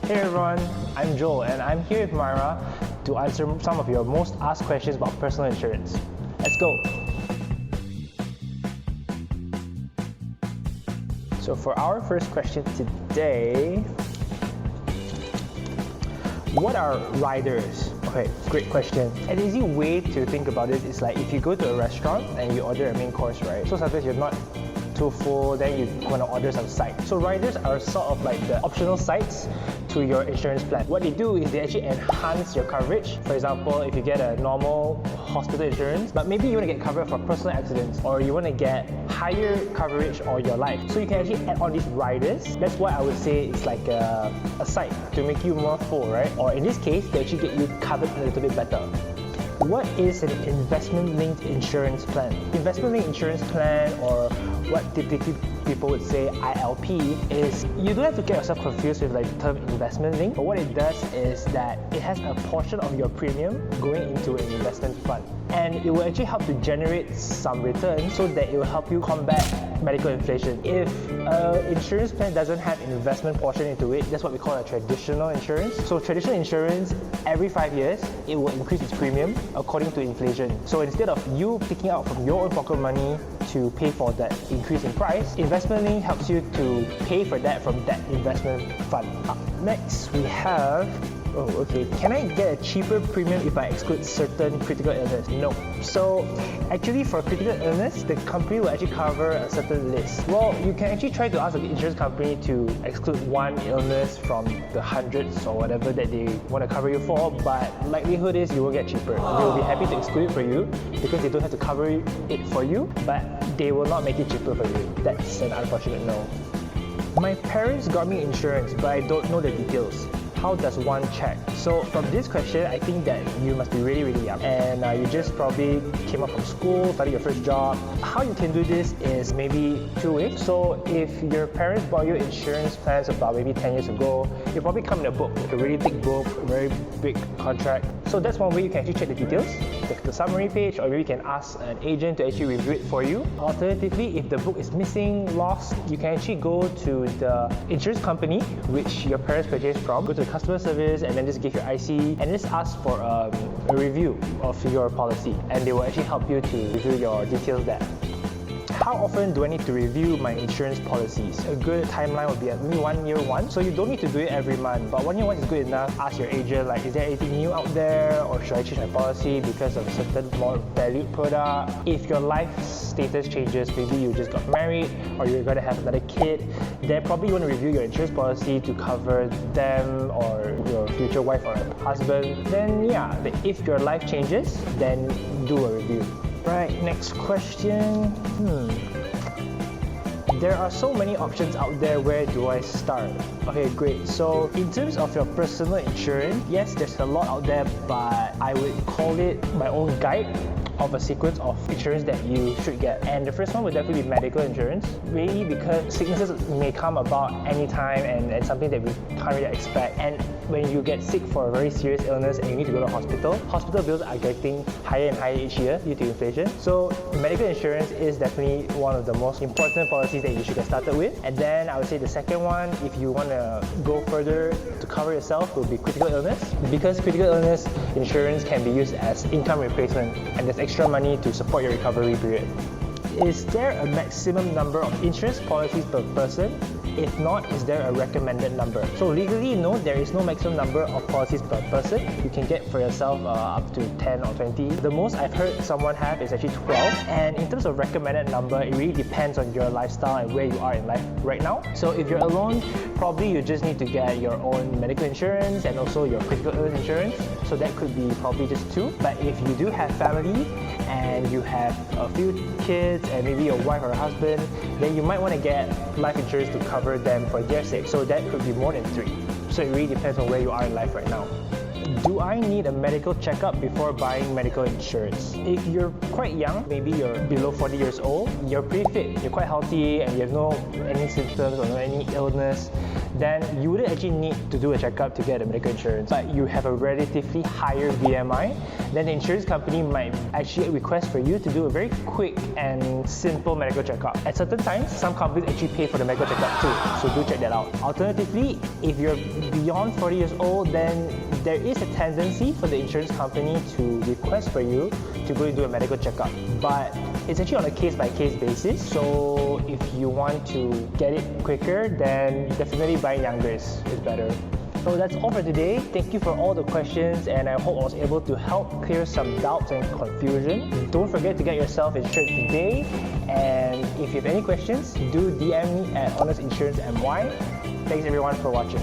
Hey everyone, I'm Joel and I'm here with Myra to answer some of your most asked questions about personal insurance. Let's go! So for our first question today, what are riders? Okay, great question. An easy way to think about it is like if you go to a restaurant and you order a main course, right? So sometimes you're not too full, then you want to order some sides. So riders are sort of like the optional sides to your insurance plan. What they do is they actually enhance your coverage. For example, if you get a normal hospital insurance, but maybe you want to get covered for personal accidents, or you want to get higher coverage on your life. So you can actually add on these riders. That's why I would say it's like a side to make you more full, right? Or in this case, they actually get you covered a little bit better. What is an investment-linked insurance plan? Investment-linked insurance plan, or what typically people would say ILP, is you don't have to get yourself confused with like the term investment link, but what it does is that it has a portion of your premium going into an investment fund, and it will actually help to generate some return so that it will help you combat medical inflation. If an insurance plan doesn't have an investment portion into it, that's what we call a traditional insurance. So traditional insurance, every 5 years, it will increase its premium according to inflation. So instead of you picking out from your own pocket money to pay for that increase in price, investment link helps you to pay for that from that investment fund. Next, we have can I get a cheaper premium if I exclude certain critical illness? No. So actually for critical illness, the company will actually cover a certain list. Well, you can actually try to ask the insurance company to exclude one illness from the hundreds or whatever that they want to cover you for, but likelihood is you will get cheaper. They will be happy to exclude it for you because they don't have to cover it for you, but they will not make it cheaper for you. That's an unfortunate no. My parents got me insurance, but I don't know the details. How does one check? So from this question, I think that you must be really, really young, and you just probably came up from school, started your first job. How you can do this is maybe two ways. So if your parents bought you insurance plans about maybe 10 years ago, you'll probably come in a book, like a really thick book, a very big contract. So that's one way you can actually check the details, the summary page, or maybe you can ask an agent to actually review it for you. Alternatively, if the book is missing, lost, you can actually go to the insurance company which your parents purchased from, go to the customer service and then just give your IC and just ask for a review of your policy, and they will actually help you to review your details there. How often do I need to review my insurance policies? A good timeline would be at maybe 1 year once. So you don't need to do it every month, but 1 year once is good enough. Ask your agent, like, is there anything new out there, or should I change my policy because of a certain more valued product? If your life status changes, maybe you just got married or you're going to have another kid, then probably you want to review your insurance policy to cover them or your future wife or husband. Then yeah, if your life changes, then do a review. Right, next question. There are so many options out there, where do I start? Okay, great. So in terms of your personal insurance, yes, there's a lot out there, but I would call it my own guide of a sequence of insurance that you should get. And the first one would definitely be medical insurance, really, because sicknesses may come about anytime, and something that we can't really expect. And when you get sick for a very serious illness and you need to go to hospital bills are getting higher and higher each year due to inflation. So medical insurance is definitely one of the most important policies that you should get started with. And then I would say the second one, if you want to go further to cover yourself, will be critical illness, because critical illness insurance can be used as income replacement, and there's extra money to support your recovery period. Is there a maximum number of insurance policies per person? If not, is there a recommended number? So legally, no, there is no maximum number of policies per person. You can get for yourself up to 10 or 20. The most I've heard someone have is actually 12. And in terms of recommended number, it really depends on your lifestyle and where you are in life right now. So if you're alone, probably you just need to get your own medical insurance and also your critical illness insurance. So that could be probably just 2. But if you do have family and you have a few kids and maybe your wife or a husband, then you might want to get life insurance to cover them for their sake. So that could be more than 3. So it really depends on where you are in life right now. Do I need a medical checkup before buying medical insurance? If you're quite young, maybe you're below 40 years old, you're pretty fit, you're quite healthy, and you have no any symptoms or no any illness, then you wouldn't actually need to do a checkup to get a medical insurance. But you have a relatively higher BMI, then the insurance company might actually request for you to do a very quick and simple medical checkup. At certain times, some companies actually pay for the medical checkup too, so do check that out. Alternatively, if you're beyond 40 years old, then there is a tendency for the insurance company to request for you to go and do a medical checkup. But it's actually on a case-by-case basis, so if you want to get it quicker, then definitely buying younger is better. So that's all for today. Thank you for all the questions, and I hope I was able to help clear some doubts and confusion. Don't forget to get yourself insured today, and if you have any questions, do DM me at Honestinsurancemy. Thanks everyone for watching.